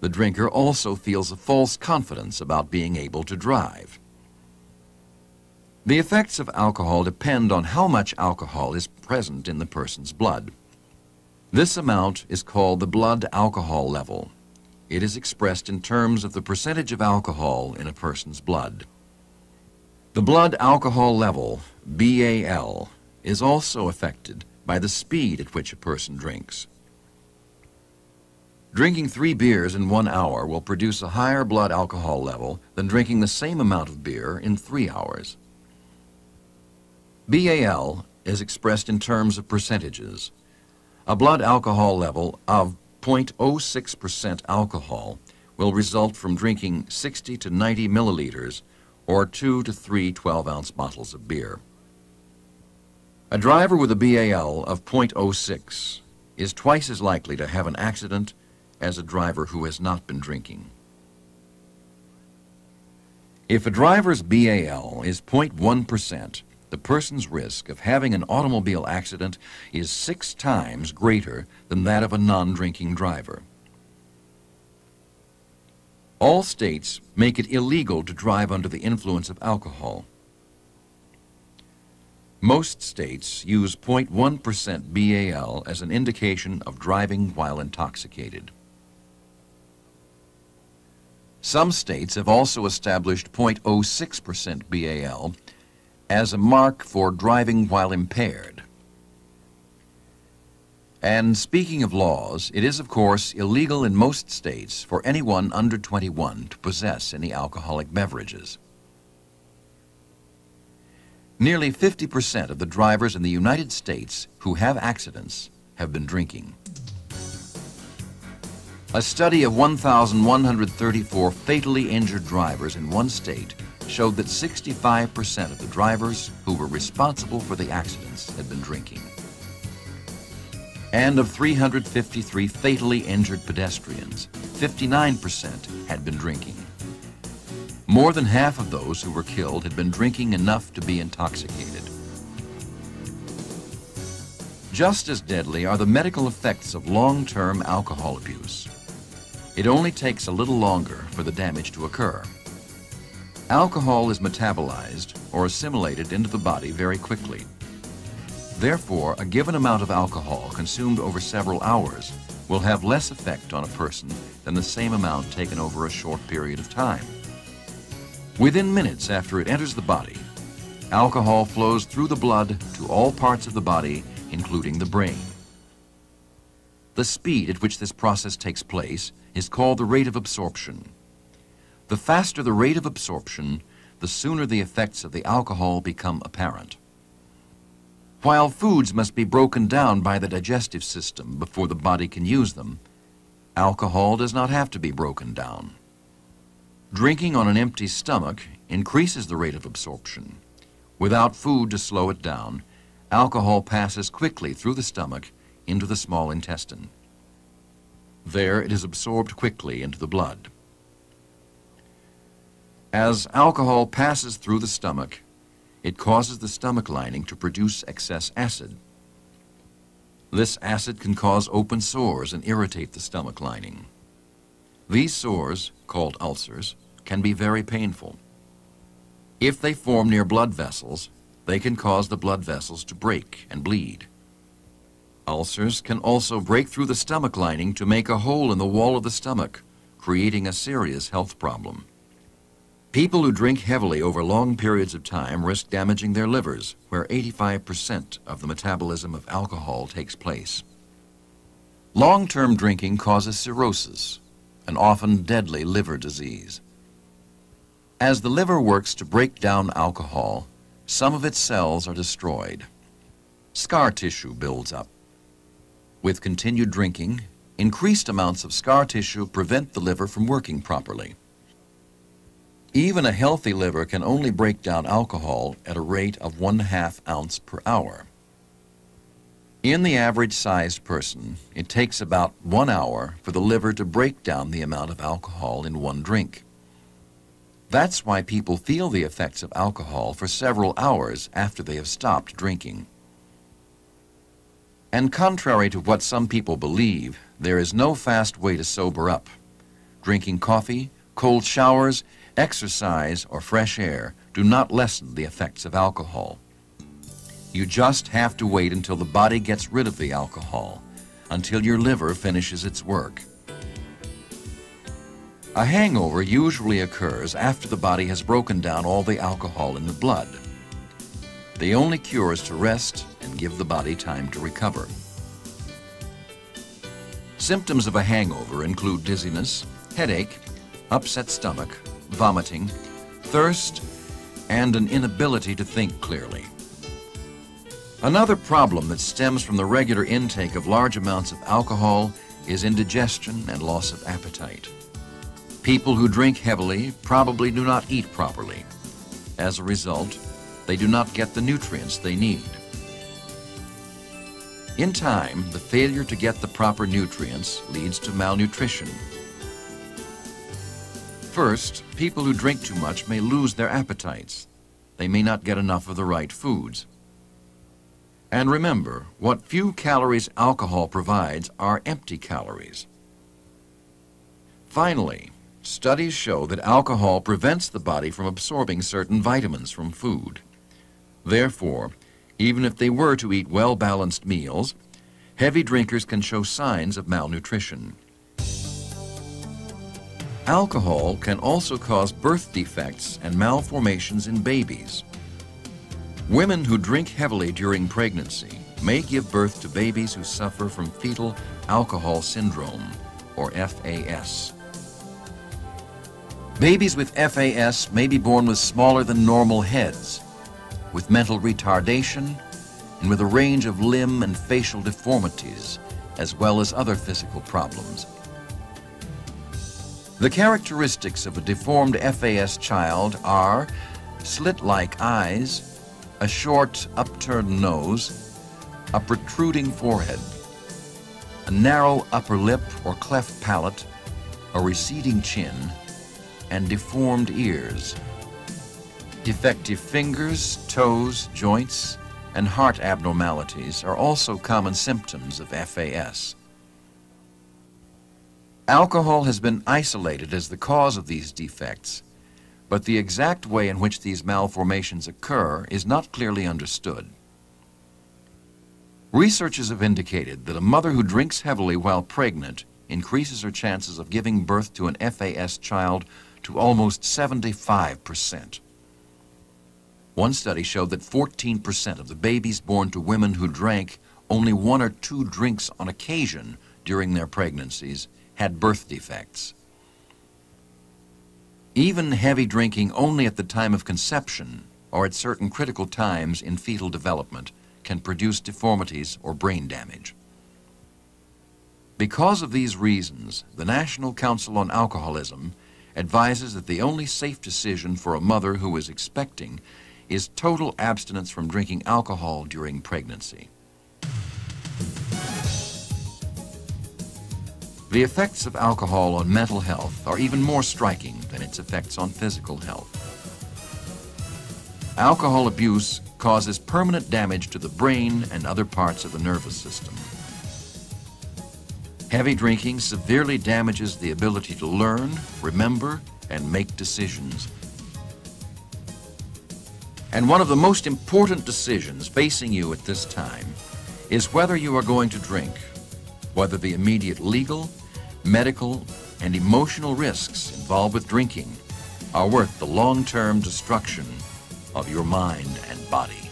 The drinker also feels a false confidence about being able to drive. The effects of alcohol depend on how much alcohol is present in the person's blood. This amount is called the blood alcohol level. It is expressed in terms of the percentage of alcohol in a person's blood. The blood alcohol level, BAL, is also affected by the speed at which a person drinks. Drinking 3 beers in 1 hour will produce a higher blood alcohol level than drinking the same amount of beer in 3 hours. BAL is expressed in terms of percentages. A blood alcohol level of 0.06% alcohol will result from drinking 60 to 90 milliliters or 2 to 3 12-ounce bottles of beer. A driver with a BAL of 0.06 is twice as likely to have an accident as a driver who has not been drinking. If a driver's BAL is 0.1%, the person's risk of having an automobile accident is 6 times greater than that of a non-drinking driver. All states make it illegal to drive under the influence of alcohol. Most states use 0.1% BAL as an indication of driving while intoxicated. Some states have also established 0.06% BAL as a mark for driving while impaired. And speaking of laws, it is of course illegal in most states for anyone under 21 to possess any alcoholic beverages. Nearly 50% of the drivers in the United States who have accidents have been drinking. A study of 1,134 fatally injured drivers in one state showed that 65% of the drivers who were responsible for the accidents had been drinking. And of 353 fatally injured pedestrians, 59% had been drinking. More than half of those who were killed had been drinking enough to be intoxicated. Just as deadly are the medical effects of long-term alcohol abuse. It only takes a little longer for the damage to occur. Alcohol is metabolized or assimilated into the body very quickly. Therefore, a given amount of alcohol consumed over several hours will have less effect on a person than the same amount taken over a short period of time. Within minutes after it enters the body, alcohol flows through the blood to all parts of the body, including the brain. The speed at which this process takes place is called the rate of absorption. The faster the rate of absorption, the sooner the effects of the alcohol become apparent. While foods must be broken down by the digestive system before the body can use them, alcohol does not have to be broken down. Drinking on an empty stomach increases the rate of absorption. Without food to slow it down, alcohol passes quickly through the stomach into the small intestine. There it is absorbed quickly into the blood. As alcohol passes through the stomach, it causes the stomach lining to produce excess acid. This acid can cause open sores and irritate the stomach lining. These sores, called ulcers, can be very painful. If they form near blood vessels, they can cause the blood vessels to break and bleed. Ulcers can also break through the stomach lining to make a hole in the wall of the stomach, creating a serious health problem. People who drink heavily over long periods of time risk damaging their livers, where 85% of the metabolism of alcohol takes place. Long-term drinking causes cirrhosis, an often deadly liver disease. As the liver works to break down alcohol, some of its cells are destroyed. Scar tissue builds up. With continued drinking, increased amounts of scar tissue prevent the liver from working properly. Even a healthy liver can only break down alcohol at a rate of 1/2 ounce per hour. In the average-sized person, it takes about 1 hour for the liver to break down the amount of alcohol in one drink. That's why people feel the effects of alcohol for several hours after they have stopped drinking. And contrary to what some people believe, there is no fast way to sober up. drinking coffee, cold showers, exercise, or fresh air do not lessen the effects of alcohol. You just have to wait until the body gets rid of the alcohol, until your liver finishes its work. A hangover usually occurs after the body has broken down all the alcohol in the blood. The only cure is to rest and give the body time to recover. Symptoms of a hangover include dizziness, headache, upset stomach, vomiting, thirst, and an inability to think clearly. Another problem that stems from the regular intake of large amounts of alcohol is indigestion and loss of appetite. People who drink heavily probably do not eat properly. As a result, they do not get the nutrients they need. In time, the failure to get the proper nutrients leads to malnutrition. First, people who drink too much may lose their appetites. They may not get enough of the right foods. And remember, what few calories alcohol provides are empty calories. Finally, studies show that alcohol prevents the body from absorbing certain vitamins from food. Therefore, even if they were to eat well-balanced meals, heavy drinkers can show signs of malnutrition. Alcohol can also cause birth defects and malformations in babies. Women who drink heavily during pregnancy may give birth to babies who suffer from fetal alcohol syndrome, or FAS. Babies with FAS may be born with smaller than normal heads, with mental retardation, and with a range of limb and facial deformities, as well as other physical problems. The characteristics of a deformed FAS child are slit-like eyes, a short, upturned nose, a protruding forehead, a narrow upper lip or cleft palate, a receding chin, and deformed ears. Defective fingers, toes, joints, and heart abnormalities are also common symptoms of FAS. Alcohol has been isolated as the cause of these defects, but the exact way in which these malformations occur is not clearly understood. Researchers have indicated that a mother who drinks heavily while pregnant increases her chances of giving birth to an FAS child to almost 75%. One study showed that 14% of the babies born to women who drank only 1 or 2 drinks on occasion during their pregnancies had birth defects. Even heavy drinking only at the time of conception or at certain critical times in fetal development can produce deformities or brain damage. Because of these reasons, the National Council on Alcoholism advises that the only safe decision for a mother who is expecting is total abstinence from drinking alcohol during pregnancy. The effects of alcohol on mental health are even more striking than its effects on physical health. Alcohol abuse causes permanent damage to the brain and other parts of the nervous system. Heavy drinking severely damages the ability to learn, remember, and make decisions. And one of the most important decisions facing you at this time is whether you are going to drink, whether the immediate legal, medical, and emotional risks involved with drinking are worth the long-term destruction of your mind and body.